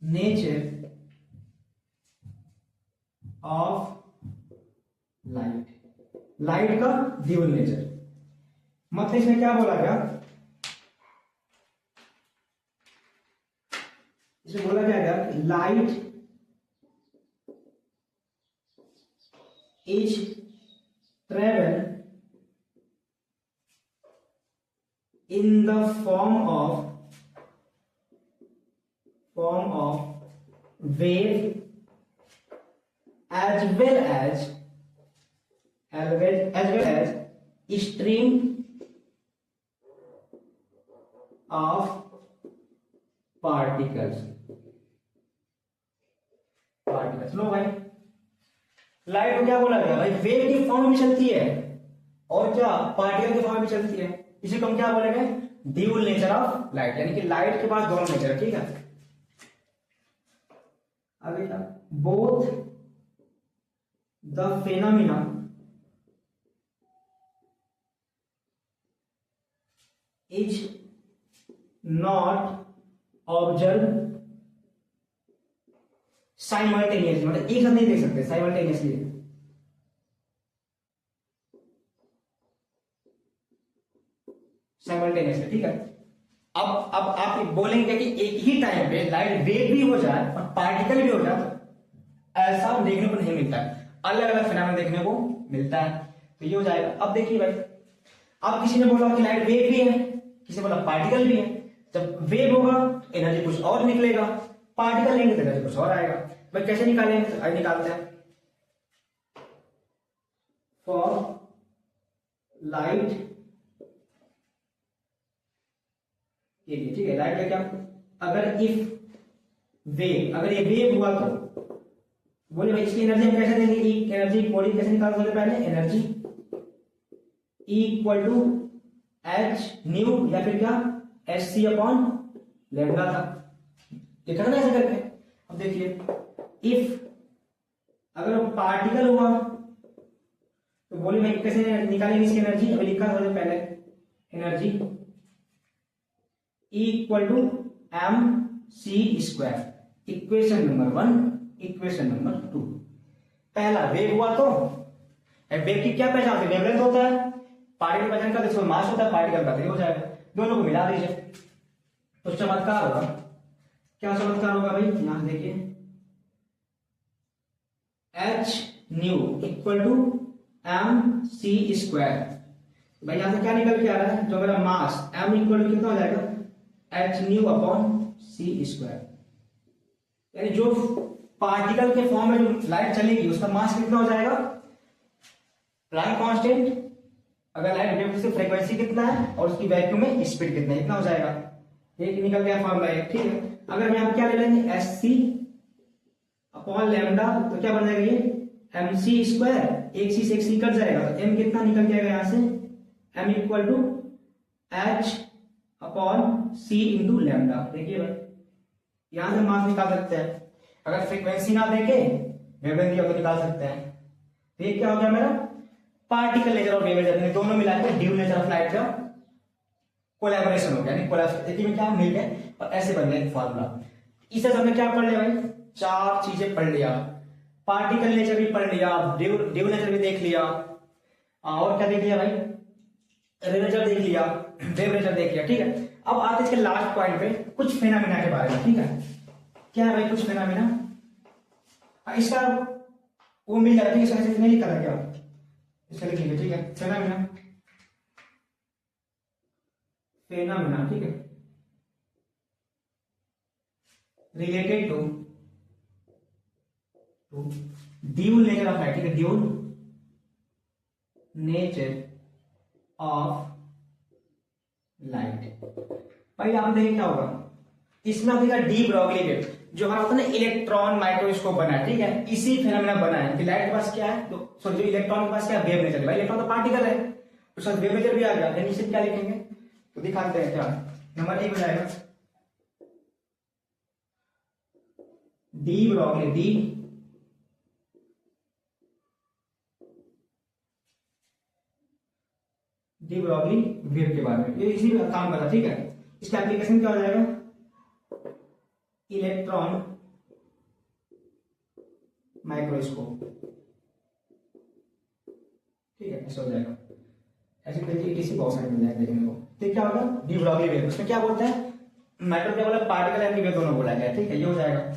Nature of light, light का dual nature. मतलब इसमें क्या बोला गया, इसमें बोला क्या गया, light is travel in the form of wave as well as stream of particles। लो भाई, लाइट को क्या बोला गया भाई, वेव की फॉर्म में चलती है और क्या पार्टिकल की फॉर्म में चलती है। इसे हम क्या बोलेंगे, ड्यूल नेचर ऑफ लाइट, यानी कि लाइट के पास दोनों नेचर है। ठीक है, आगे क्या, both the phenomena is not observe simultaneously, मतलब एक साथ नहीं देख सकते, साइमल्टेनियसली। साइमल्टेनियसली, ठीक है। अब आप बोलेंगे कि एक ही टाइम पे लाइट वेव भी हो जाए और पार्टिकल भी हो जाए, तो ऐसा देखने को नहीं मिलता है, अलग अलग फिनोमेना देखने को मिलता है। तो ये हो जाएगा। अब देखिए भाई, अब किसी ने बोला कि लाइट वेव भी है, किसी ने बोला पार्टिकल भी है। जब वेव होगा एनर्जी कुछ और निकलेगा, पार्टिकल लेंगे तो एनर्जी कुछ और आएगा। भाई कैसे निकालेंगे, तो आगे निकालते हैं। फॉर लाइट, ये ठीक है, लाइट का क्या, अगर इफ वेव, अगर ये वेव हुआ तो बोले भाई इसकी एनर्जी हम कैसे देंगे, ई एनर्जी बॉडी कैसे निकाल सकते, पहले energy equal to H nu या फिर क्या एच सी अपॉन लैम्डा था, देखा ना ऐसे करके। अब देखिए, इफ अगर पार्टिकल हुआ तो बोले भाई कैसे निकालेंगे इसकी एनर्जी, अभी लिखा था पहले, energy equal to M C square. Equation number 1, equation number 2। पहला वेव हुआ तो वेव की क्या पहचान है, वेवलेंथ होता है, पार्टिकल पहचान का देखो मास होता है, पार्टिकल का हो जाएगा, दोनों को मिला दीजिए तो चमत्कार होगा। क्या चमत्कार होगा भाई, यहां देखिए, H nu equal to M C square. भाई यहां से क्या निकल के आ रहा है, जो मेरा मास एम इक्वल टू कितना हो जाएगा, एच न्यू अपॉन सी स्क्वायर। यानी जो पार्टिकल के फॉर्म में जो लाइट चलेगी उसका मास कितना हो जाएगा, प्लैंक कांस्टेंट, अगर लाइट वेव से फ्रीक्वेंसी कितना है और उसकी वैक्यूम में स्पीड कितना है, इतना हो जाएगा। ये निकल गया फॉर्मूला एक, ठीक है। अगर मैं क्या ले लेंगे, एस सी अपॉन लैम्डा, तो क्या बन जाएगा ये एम सी स्क्वायर, एक सी कट जाएगा, तो एम कितना निकल जाएगा यहां से, M equal to H upon C into lambda. देखिए भाई यहां से मास निकाल सकते हैं, अगर फ्रीक्वेंसी ना देके वेवलेंथ दिया तो निकाल सकते हैं। तो ये क्या हो गया मेरा, पार्टिकल नेचर और वेव नेचर दोनों मिला के ड्यूल नेचर ऑफ लाइट का कोलैबोरेशन हो गया, यानी कोलैबोरेशन में क्या मिल गए और ऐसे बन गया फॉर्मूला। इससे हमने क्या पढ़ लिया भाई, 4 चीजें पढ़ लिया, पार्टिकल नेचर भी पढ़ लिया, ड्यूल नेचर भी देख लिया, और क्या देख लिया भाई, रे नेचर देख लिया, वेव नेचर देख लिया, ठीक है। अब आते इसके लास्ट पॉइंट पे, कुछ फेनोमेना के बारे में, ठीक है। क्या है भाई कुछ फेनोमेना, इसका वो मिल जाता है, इसका नहीं लिखा था क्या, इसका लिख लीजिए, ठीक है। फेनोमेना, फेनोमेना, ठीक है, related to dual nature of light, ठीक है, ड्यूल नेचर ऑफ लाइट। भाई आप देखिए क्या होगा, इसमें आपका डी ब्रॉगली वेव, जो हमारा होता है ना इलेक्ट्रॉन माइक्रोस्कोप बना है, ठीक है, इसी फिनोमेना बना है कि लाइट के पास क्या है, तो सॉरी जो इलेक्ट्रॉन के पास क्या है, वेव नेचर। भाई इलेक्ट्रॉन तो पार्टिकल है, उसका वेव नेचर भी आ गया, यानी इसे क्या लिखेंगे, तो दिखाते हैं क्या, नंबर 1 हो जाएगा de Broglie, de Broglie wave के बारे में, ये इसी काम करा, ठीक है। इसका एप्लीकेशन क्या हो जाएगा, इलेक्ट्रॉन माइक्रोस्कोप। ठीक है, ऐसा हो जाएगा। ऐसे देखिए किसी बहुत सारे मिल जाए देखने को। तो क्या होगा, डी ब्रॉगली वेव। उसमें क्या बोलता है, मैटर क्या बोला, पार्टिकल एंड वेव दोनों बोला गया। ठीक है, ये हो जाएगा।